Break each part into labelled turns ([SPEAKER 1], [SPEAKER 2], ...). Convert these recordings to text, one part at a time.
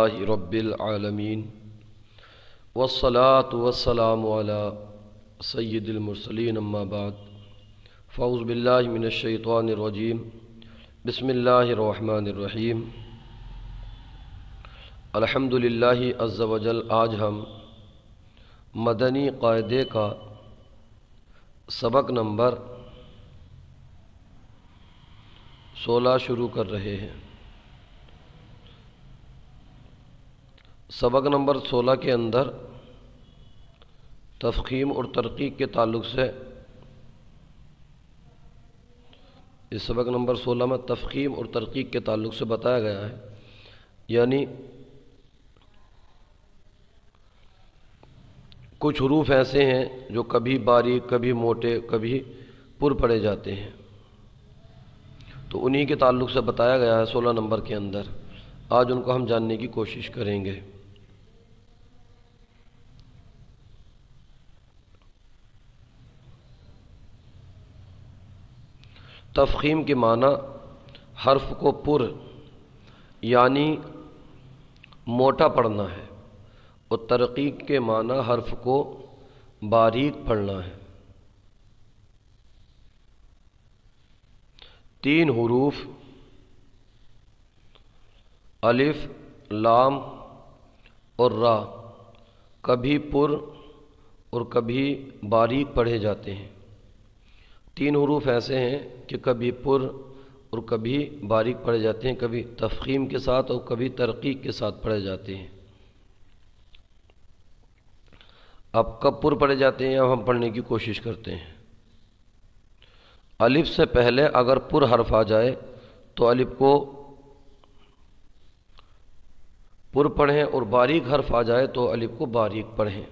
[SPEAKER 1] رب العالمین والصلاة والسلام علی سید المرسلین اما بعد فاعوذ باللہ من الشیطان الرجیم بسم اللہ الرحمن الرحیم الحمدللہ عز و جل۔ آج ہم مدنی قاعدے کا سبق نمبر 16 شروع کر رہے ہیں۔ سبق نمبر 16 کے اندر تفخیم اور ترقیق کے تعلق سے اس سبق نمبر 16 میں تفخیم اور ترقیق کے تعلق سے بتایا گیا ہے، یعنی کچھ حروف ایسے ہیں جو کبھی باریک، کبھی موٹے، کبھی پر پڑھے جاتے ہیں، تو انہی کے تعلق سے بتایا گیا ہے 16 نمبر کے اندر۔ آج ان کو ہم جاننے کی کوشش کریں گے۔ تفخیم کے معنی حرف کو پر یعنی موٹا پڑھنا ہے، اور ترقیق کے معنی حرف کو باریک پڑھنا ہے۔ 3 حروف الف، لام اور را کبھی پر اور کبھی باریک پڑھے جاتے ہیں۔ 3 حروف ایسے ہیں کہ کبھی پر اور کبھی باریک پڑھے جاتے ہیں، کبھی تفخیم کے ساتھ اور کبھی ترقیق کے ساتھ پڑھے جاتے ہیں۔ اب کب پر پڑھے جاتے ہیں اب ہم پڑھنے کی کوشش کرتے ہیں۔ الف سے پہلے اگر پر حرف آ جائے تو الف کو پر پڑھیں، اور باریک حرف آ جائے تو الف کو باریک پڑھیں۔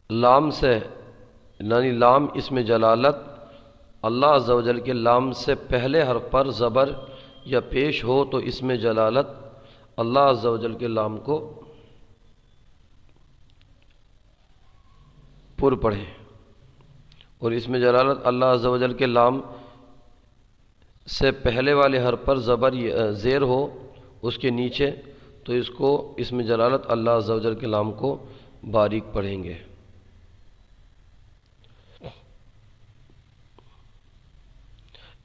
[SPEAKER 1] لام سے یعنی لام اسم جلالت اللہ عز و جل کے لام سے پہلے حرف پر زبر یا پیش ہو تو اسم جلالت اللہ عز و جل کے لام کو پر پڑھیں، اور اسم جلالت اللہ عز و جل کے لام سے پہلے والے حرف پر زبر یا زیر ہو اس کے نیچے تو اس کو اسم جلالت اللہ عز و جل کے لام کو باریک پڑھیں گے۔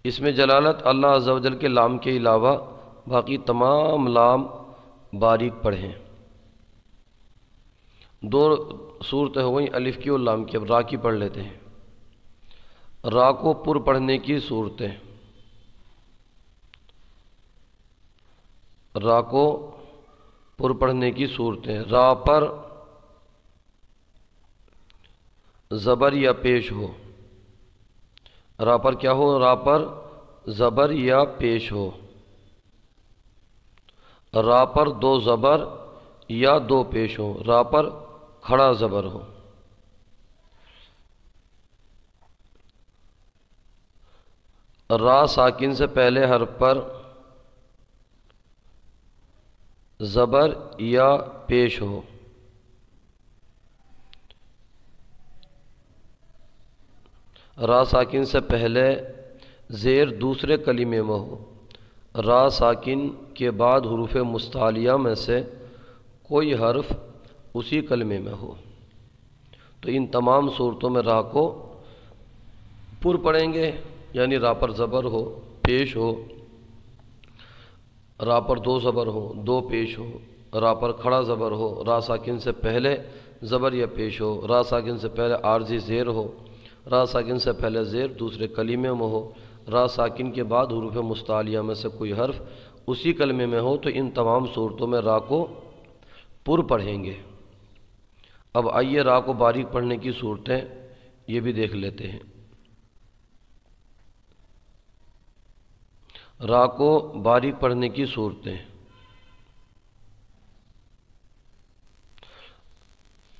[SPEAKER 1] اسم جلالت اللہ عز و جل کے لام کے علاوہ باقی تمام لام باریک پڑھیں۔ 2 صورتیں ہو گئیں الف کی اور لام کی۔ اب را کی پڑھ لیتے ہیں۔ را کو پر پڑھنے کی صورتیں۔ را کو پر پڑھنے کی صورتیں: را پر زبر یا پیش ہو۔ را پر کیا ہو؟ را پر زبر یا پیش ہو۔ را پر 2 زبر یا 2 پیش ہو۔ را پر کھڑا زبر ہو۔ را ساکن سے پہلے حرف پر زبر یا پیش ہو۔ را ساکن سے پہلے زیر دوسرے کلمے میں ہو۔ را ساکن کے بعد حروف مستعلیہ میں سے کوئی حرف اسی کلمے میں ہو، تو ان تمام صورتوں میں را کو پر پڑھیں گے، یعنی را پر زبر ہو، پیش ہو، را پر 2 زبر ہو، 2 پیش ہو، را پر کھڑا زبر ہو، را ساکن سے پہلے زبر یا پیش ہو، را ساکن سے پہلے عارضی زیر ہو، را ساکن سے پہلے زیر دوسرے کلمے میں ہو، را ساکن کے بعد حروف مستعلیہ میں سے کوئی حرف اسی کلمے میں ہو، تو ان تمام صورتوں میں را کو پر پڑھیں گے۔ اب آئیے را کو باریک پڑھنے کی صورتیں یہ بھی دیکھ لیتے ہیں۔ را کو باریک پڑھنے کی صورتیں: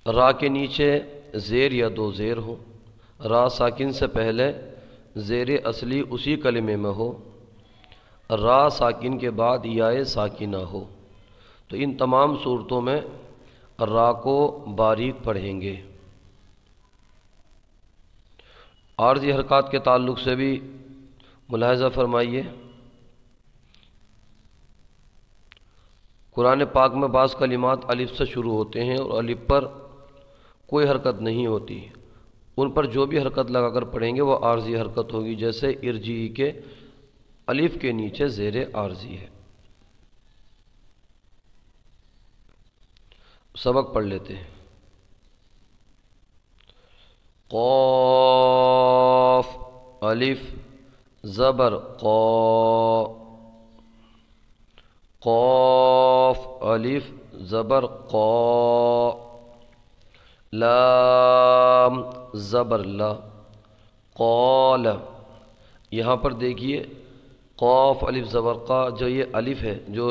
[SPEAKER 1] را کے نیچے زیر یا 2 زیر ہو، را ساکن سے پہلے زیر اصلی اسی کلمے میں ہو، را ساکن کے بعد یائے ساکنہ ہو، تو ان تمام صورتوں میں را کو باریک پڑھیں گے۔ عارضی حرکات کے تعلق سے بھی ملاحظہ فرمائیے۔ قرآن پاک میں بعض کلمات الف سے شروع ہوتے ہیں اور الف پر کوئی حرکت نہیں ہوتی، ان پر جو بھی حرکت لگا کر پڑھیں گے وہ عارضی حرکت ہوگی، جیسے ارجی کے الف کے نیچے زیر عارضی ہے۔ سبق پڑھ لیتے ہیں۔ قاف الف زبر قا، قاف الف زبر قا، لام زبر لا، قال۔ یہاں پر دیکھیے قاف الف زبر قا، جو یہ الف ہے جو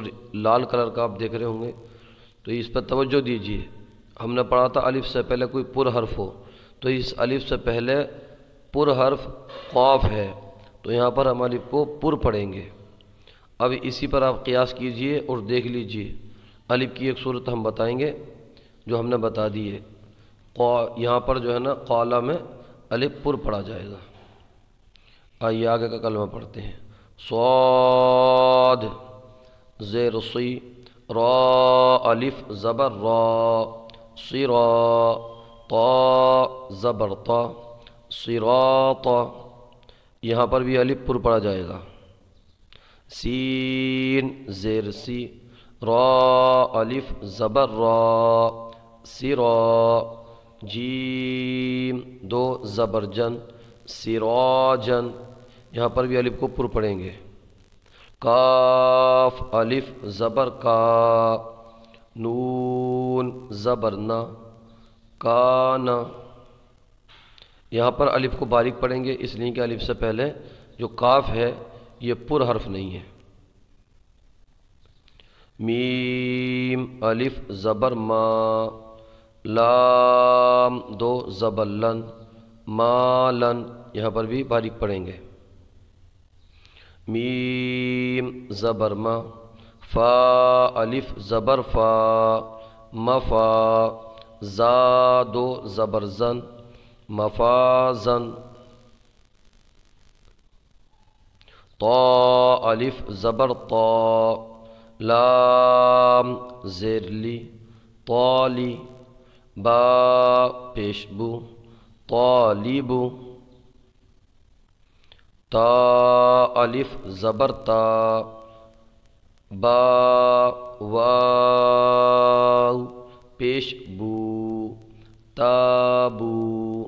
[SPEAKER 1] لال کلر کا آپ دیکھ رہے ہوں گے، تو اس پر توجہ دیجیے۔ ہم نے پڑھا تھا الف سے پہلے کوئی پر حرف ہو، تو اس الف سے پہلے پر حرف قاف ہے، تو یہاں پر ہم الف کو پر پڑھیں گے۔ اب اسی پر آپ قیاس کیجئے اور دیکھ لیجئے، الف کی ایک صورت ہم بتائیں گے جو ہم نے بتا دی ہے۔ یہاں پر جو ہے نا قالا میں الف پر پڑھا جائے گا۔ آئیے آگے کا کلمہ پڑھتے ہیں۔ صاد زیر صی، را الف زبر را، صرا، طا زبر طا، صراطا، یہاں پر بھی الف پر پڑھا جائے گا۔ سین زیر سی، را الف زبر را، سرا، جیم دو زبر جن، سراجن، یہاں پر بھی الف کو پر پڑھیں گے۔ کاف الف زبر کا، نون زبر نا، کانا، یہاں پر الف کو باریک پڑھیں گے، اس لیے کہ الف سے پہلے جو کاف ہے یہ پر حرف نہیں ہے۔ میم الف زبر ما، لام دو زبر لن، مالن، یہاں پر بھی باریک پڑھیں گے۔ میم زبر ما، فا الف زبر فا، مفا، زا دو زبر زن، مفازن، طا الف زبر طا، لام زیر لی، طالی، با پیشبو، طالبو، تا الف زبر تا، با واو پیشبو، تابو،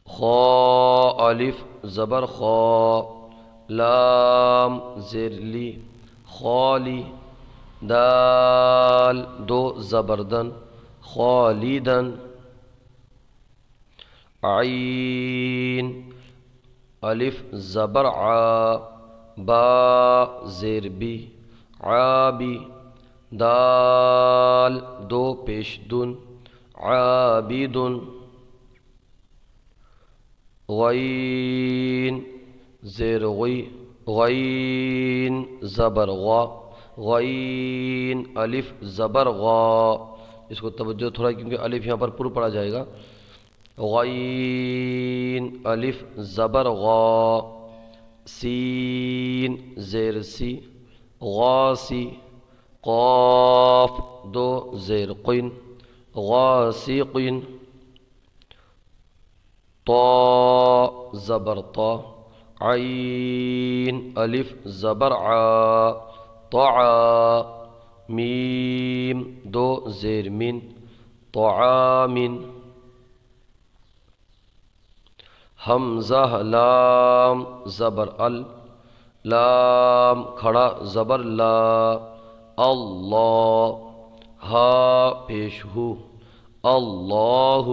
[SPEAKER 1] خا الف زبر خا، لام زیر لی، خالی، دال دو زبردن، خالدن، عین الف زبر عا، با زیر بی، عابی، دال دو پیش دن، عابدن، غین زیر غی، غین زبر غا، غین الف زبر غا، اس کو توجہ تھوڑا کیونکہ الف یہاں پر پر پڑھا جائے گا۔ غین الف زبر غا، سین زیر سی، غاسی، قاف دو زیر قین، غاسقین، طا زبر طا، عین الف زبر عا، طعا، میم دو زیر من، طعامن، حمزہ لام زبر ال، لام کھڑا زبر لا، اللہ، ہا پیش ہو، اللہ،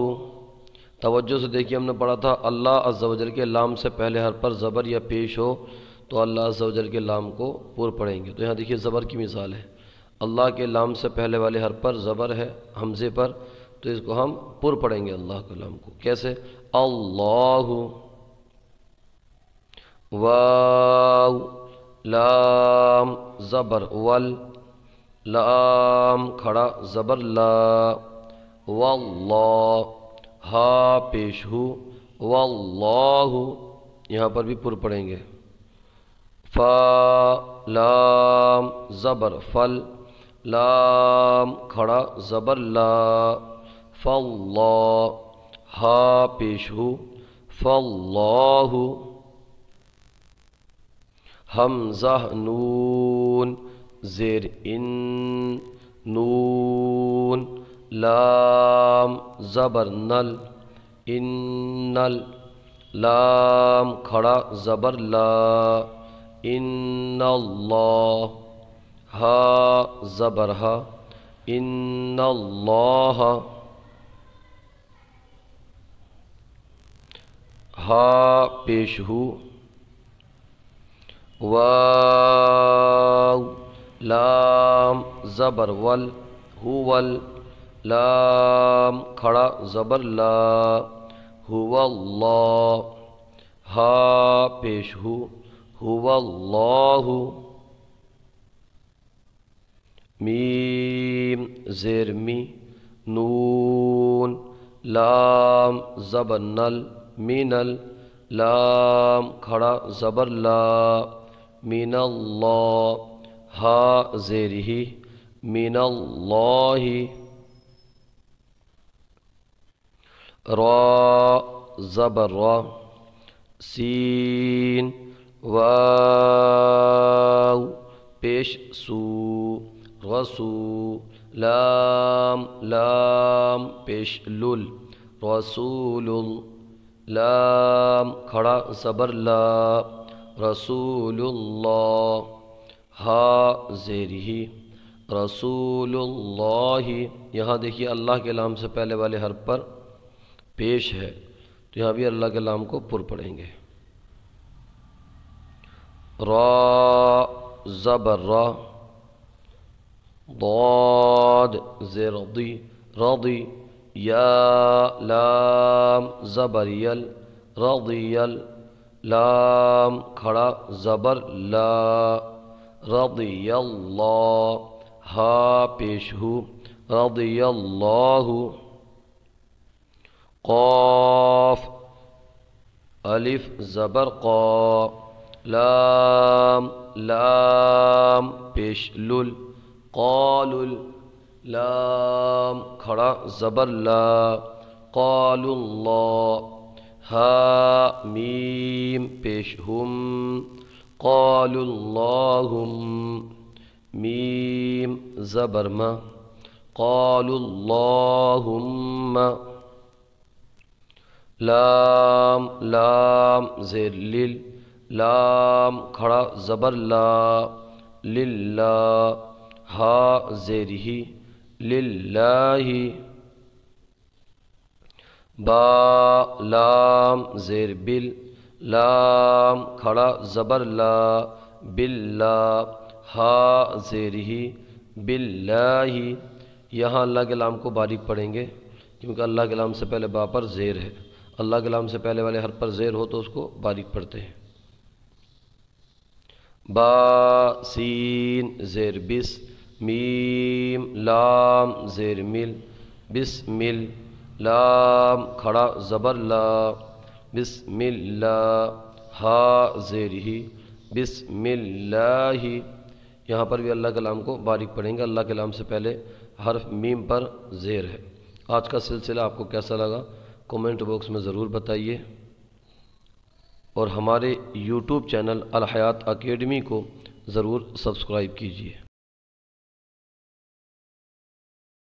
[SPEAKER 1] توجہ سے دیکھیے ہم نے پڑھا تھا اللہ عز و جل کے لام سے پہلے حرف پر زبر یا پیش ہو تو اللہ عز و جل کے لام کو پر پڑھیں گے۔ تو یہاں دیکھیے زبر کی مثال ہے، اللہ کے لام سے پہلے والے حرف پر زبر ہے حمزے پر، تو اس کو ہم پر پڑھیں گے اللہ کے لام کو۔ کیسے؟ اللہ، واو لام زبر ول، لام کھڑا زبر لا، واللہ، ہا پیش ہو، واللہ، یہاں پر بھی پر پڑھیں گے۔ فا لام زبر فل، لام کھڑا زبر لا، فاللہ ہا پیش ہو، فاللہ، حمزہ نون زیر ان، نون، لام زبر نل، انل، لام کھڑا زبر لا، ان اللہ، ہا زبر ہا، ان اللہ، ہا پیش ہو، واو، لام زبر ول، ہوول، لام کھڑا زبر لا، هو اللہ، ہا پیش ہو، هو اللہ، میم زیر می، نون، لام زبر نل، مینل، لام کھڑا زبر لا، من اللہ، ہا زیر ہی، من اللہ، را زبر را، سین، واو پیش سو، رسو، لام، لام پیش لل، رسول، لام کھڑا زبر لا، رسول اللہ، ہا زیر ہی، رسول اللہ، یہاں دیکھیے اللہ کے لام سے پہلے والے حرف پر پیش ہے، تو یہاں بھی اللہ کے لام کو پر پڑھیں گے، را زبر را، ضاد زیر ضی، رضی، یا لام زبر یل، رضیل، لام کھڑا زبر لا، رضی اللہ، ہا پیش ہو، رضی اللہ، قاف الف زبر قا، لام، لام پیش لل، قالل، لام کھڑا زبر لا، قال اللہ، ہا میم پیش ہم، قال اللہم، میم زبر ما، قال اللہم، لام، لام زیر لل، لام کھڑا زبر لا، للہ، ہا زیر ہی، للہ، با لام زیر بل، لام کھڑا زبر لا، باللہ، ہا زیر ہی، باللہ، یہاں اللہ کے لام کو باریک پڑھیں گے کیونکہ اللہ کے لام سے پہلے با پر زیر ہے، اللہ کے لام سے پہلے والے حرف پر زیر ہو تو اس کو باریک پڑھتے ہیں، با سین زیر بس، میم لام زیر مل، بسمل، لام کھڑا زبر لا، بسم اللہ، ہا زیر ہی، بسم اللہ، یہاں پر بھی اللہ کے لام کو باریک پڑھیں گے، اللہ کے لام سے پہلے حرف میم پر زیر ہے۔ آج کا سلسلہ آپ کو کیسا لگا کومنٹ باکس میں ضرور بتائیے، اور ہمارے یوٹیوب چینل الحیات اکیڈمی کو ضرور سبسکرائب کیجیے۔